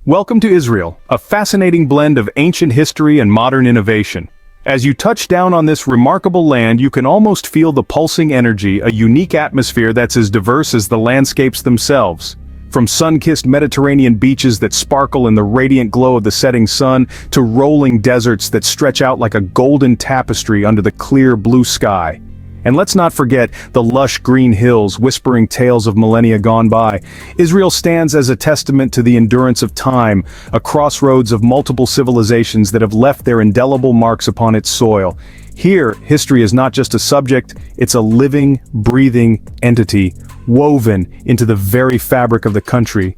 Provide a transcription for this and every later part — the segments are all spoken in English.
Welcome to Israel, a fascinating blend of ancient history and modern innovation. As you touch down on this remarkable land, you can almost feel the pulsing energy, a unique atmosphere that's as diverse as the landscapes themselves. From sun-kissed Mediterranean beaches that sparkle in the radiant glow of the setting sun, to rolling deserts that stretch out like a golden tapestry under the clear blue sky. And let's not forget the lush green hills whispering tales of millennia gone by. Israel stands as a testament to the endurance of time, a crossroads of multiple civilizations that have left their indelible marks upon its soil. Here, history is not just a subject, it's a living, breathing entity, woven into the very fabric of the country.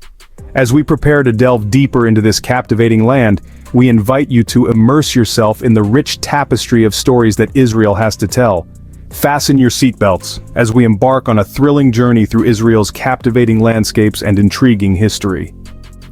As we prepare to delve deeper into this captivating land, we invite you to immerse yourself in the rich tapestry of stories that Israel has to tell. Fasten your seatbelts as we embark on a thrilling journey through Israel's captivating landscapes and intriguing history.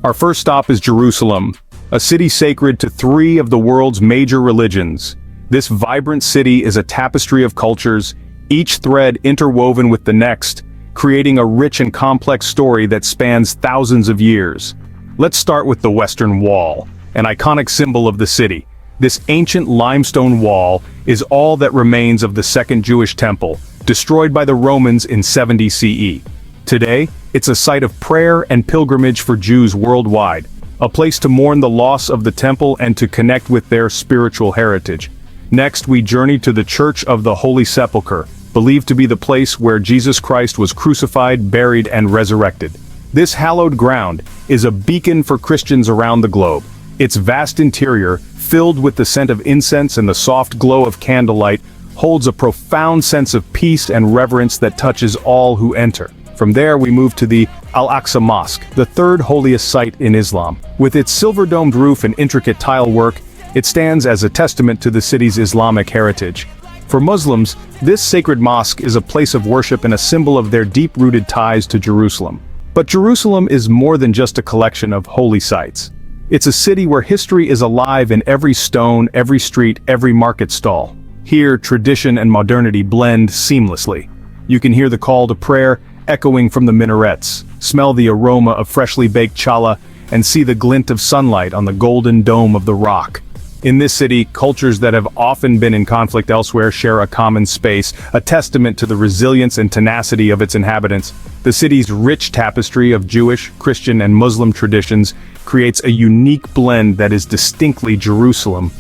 Our first stop is Jerusalem, a city sacred to three of the world's major religions. This vibrant city is a tapestry of cultures, each thread interwoven with the next, creating a rich and complex story that spans thousands of years. Let's start with the Western Wall, an iconic symbol of the city. This ancient limestone wall is all that remains of the Second Jewish Temple, destroyed by the Romans in 70 CE. Today, it's a site of prayer and pilgrimage for Jews worldwide, a place to mourn the loss of the temple and to connect with their spiritual heritage. Next, we journey to the Church of the Holy Sepulchre, believed to be the place where Jesus Christ was crucified, buried, and resurrected. This hallowed ground is a beacon for Christians around the globe. Its vast interior, filled with the scent of incense and the soft glow of candlelight, holds a profound sense of peace and reverence that touches all who enter. From there we move to the Al-Aqsa Mosque, the third holiest site in Islam. With its silver-domed roof and intricate tile work, it stands as a testament to the city's Islamic heritage. For Muslims, this sacred mosque is a place of worship and a symbol of their deep-rooted ties to Jerusalem. But Jerusalem is more than just a collection of holy sites. It's a city where history is alive in every stone, every street, every market stall. Here, tradition and modernity blend seamlessly. You can hear the call to prayer echoing from the minarets, smell the aroma of freshly baked challah, and see the glint of sunlight on the golden dome of the rock. In this city, cultures that have often been in conflict elsewhere share a common space, a testament to the resilience and tenacity of its inhabitants. The city's rich tapestry of Jewish, Christian, and Muslim traditions creates a unique blend that is distinctly Jerusalem.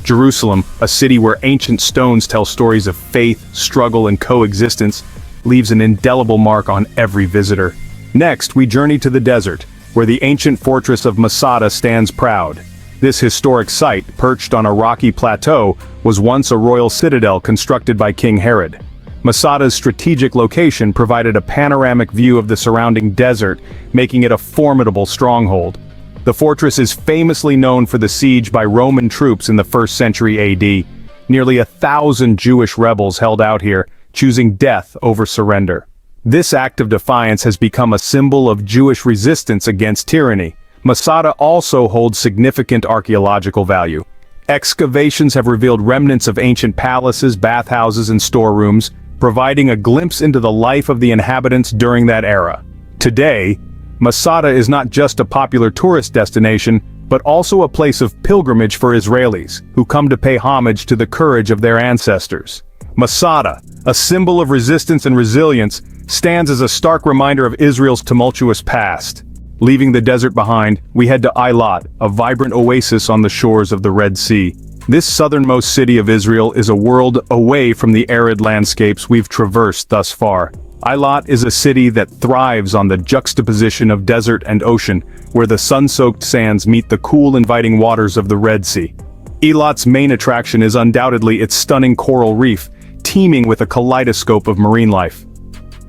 Jerusalem, a city where ancient stones tell stories of faith, struggle, and coexistence, leaves an indelible mark on every visitor. Next, we journey to the desert, where the ancient fortress of Masada stands proud. This historic site, perched on a rocky plateau, was once a royal citadel constructed by King Herod. Masada's strategic location provided a panoramic view of the surrounding desert, making it a formidable stronghold. The fortress is famously known for the siege by Roman troops in the 1st century AD. Nearly 1,000 Jewish rebels held out here, choosing death over surrender. This act of defiance has become a symbol of Jewish resistance against tyranny. Masada also holds significant archaeological value. Excavations have revealed remnants of ancient palaces, bathhouses, and storerooms, providing a glimpse into the life of the inhabitants during that era. Today, Masada is not just a popular tourist destination, but also a place of pilgrimage for Israelis, who come to pay homage to the courage of their ancestors. Masada, a symbol of resistance and resilience, stands as a stark reminder of Israel's tumultuous past. Leaving the desert behind, we head to Eilat, a vibrant oasis on the shores of the Red Sea. This southernmost city of Israel is a world away from the arid landscapes we've traversed thus far. Eilat is a city that thrives on the juxtaposition of desert and ocean, where the sun-soaked sands meet the cool, inviting waters of the Red Sea. Eilat's main attraction is undoubtedly its stunning coral reef, teeming with a kaleidoscope of marine life.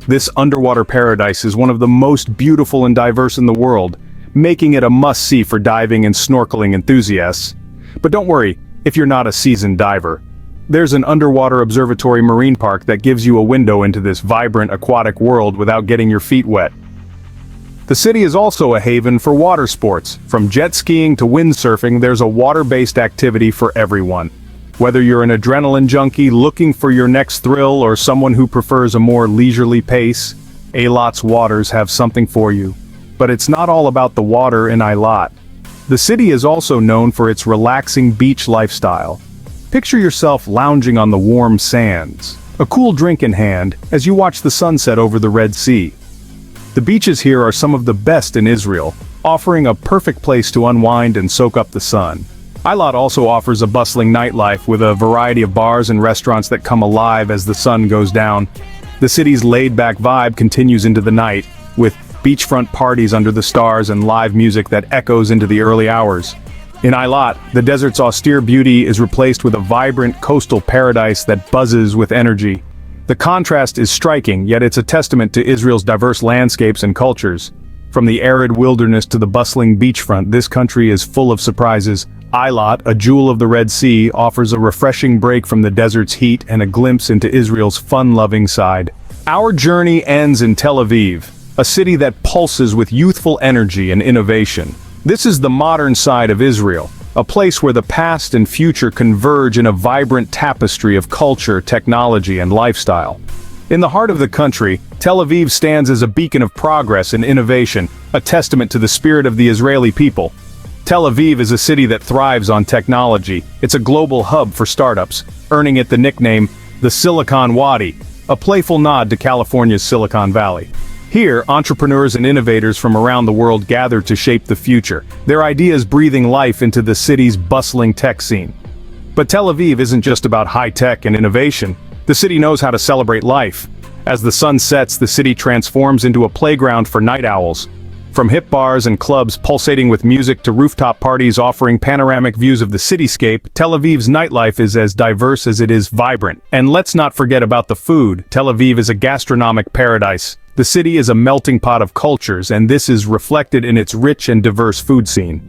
This underwater paradise is one of the most beautiful and diverse in the world, making it a must-see for diving and snorkeling enthusiasts. But don't worry if you're not a seasoned diver. There's an underwater observatory marine park that gives you a window into this vibrant aquatic world without getting your feet wet. The city is also a haven for water sports. From jet skiing to windsurfing, there's a water-based activity for everyone. Whether you're an adrenaline junkie looking for your next thrill or someone who prefers a more leisurely pace, Eilat's waters have something for you. But it's not all about the water in Eilat. The city is also known for its relaxing beach lifestyle. Picture yourself lounging on the warm sands, a cool drink in hand, as you watch the sunset over the Red Sea. The beaches here are some of the best in Israel, offering a perfect place to unwind and soak up the sun. Eilat also offers a bustling nightlife with a variety of bars and restaurants that come alive as the sun goes down. The city's laid-back vibe continues into the night, with beachfront parties under the stars and live music that echoes into the early hours. In Eilat, the desert's austere beauty is replaced with a vibrant coastal paradise that buzzes with energy. The contrast is striking, yet it's a testament to Israel's diverse landscapes and cultures. From the arid wilderness to the bustling beachfront, this country is full of surprises. Eilat, a jewel of the Red Sea, offers a refreshing break from the desert's heat and a glimpse into Israel's fun-loving side. Our journey ends in Tel Aviv, a city that pulses with youthful energy and innovation. This is the modern side of Israel, a place where the past and future converge in a vibrant tapestry of culture, technology, and lifestyle. In the heart of the country, Tel Aviv stands as a beacon of progress and innovation, a testament to the spirit of the Israeli people. Tel Aviv is a city that thrives on technology. It's a global hub for startups, earning it the nickname, the Silicon Wadi, a playful nod to California's Silicon Valley. Here, entrepreneurs and innovators from around the world gather to shape the future, their ideas breathing life into the city's bustling tech scene. But Tel Aviv isn't just about high-tech and innovation. The city knows how to celebrate life. As the sun sets, the city transforms into a playground for night owls. From hip bars and clubs pulsating with music to rooftop parties offering panoramic views of the cityscape, Tel Aviv's nightlife is as diverse as it is vibrant. And let's not forget about the food. Tel Aviv is a gastronomic paradise. The city is a melting pot of cultures, and this is reflected in its rich and diverse food scene.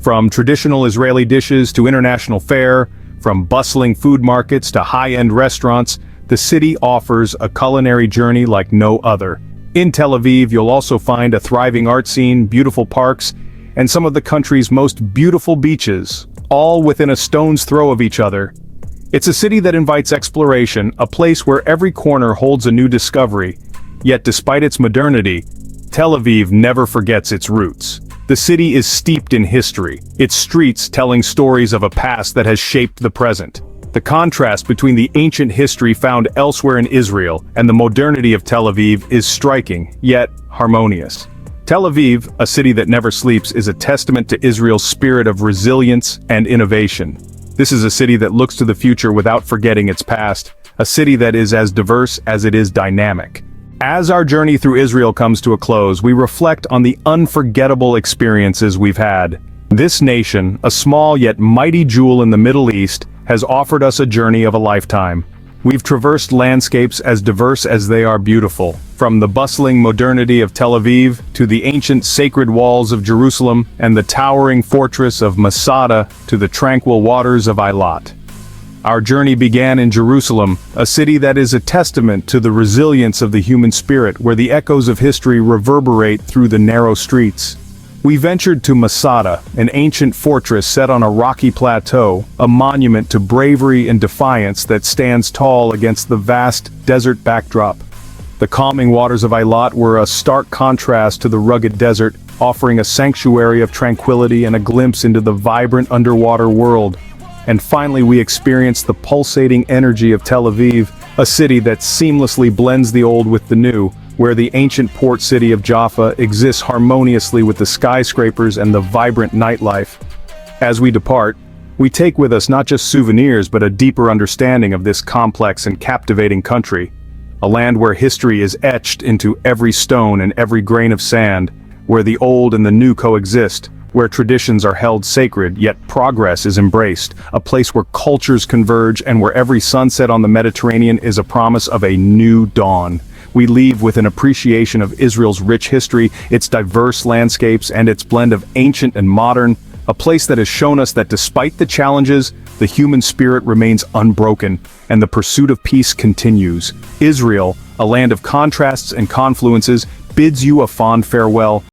From traditional Israeli dishes to international fare, from bustling food markets to high-end restaurants, the city offers a culinary journey like no other. In Tel Aviv, you'll also find a thriving art scene, beautiful parks, and some of the country's most beautiful beaches, all within a stone's throw of each other. It's a city that invites exploration, a place where every corner holds a new discovery. Yet despite its modernity, Tel Aviv never forgets its roots. The city is steeped in history, its streets telling stories of a past that has shaped the present. The contrast between the ancient history found elsewhere in Israel and the modernity of Tel Aviv is striking, yet harmonious. Tel Aviv, a city that never sleeps, is a testament to Israel's spirit of resilience and innovation. This is a city that looks to the future without forgetting its past, a city that is as diverse as it is dynamic. As our journey through Israel comes to a close, we reflect on the unforgettable experiences we've had. This nation, a small yet mighty jewel in the Middle East, has offered us a journey of a lifetime. We've traversed landscapes as diverse as they are beautiful, from the bustling modernity of Tel Aviv to the ancient sacred walls of Jerusalem and the towering fortress of Masada to the tranquil waters of Eilat. Our journey began in Jerusalem, a city that is a testament to the resilience of the human spirit, where the echoes of history reverberate through the narrow streets. We ventured to Masada, an ancient fortress set on a rocky plateau, a monument to bravery and defiance that stands tall against the vast desert backdrop. The calming waters of Eilat were a stark contrast to the rugged desert, offering a sanctuary of tranquility and a glimpse into the vibrant underwater world. And finally, we experienced the pulsating energy of Tel Aviv, a city that seamlessly blends the old with the new, where the ancient port city of Jaffa exists harmoniously with the skyscrapers and the vibrant nightlife. As we depart, we take with us not just souvenirs but a deeper understanding of this complex and captivating country, a land where history is etched into every stone and every grain of sand, where the old and the new coexist, where traditions are held sacred yet progress is embraced, a place where cultures converge and where every sunset on the Mediterranean is a promise of a new dawn. We leave with an appreciation of Israel's rich history, its diverse landscapes, and its blend of ancient and modern, a place that has shown us that despite the challenges, the human spirit remains unbroken, and the pursuit of peace continues. Israel, a land of contrasts and confluences, bids you a fond farewell.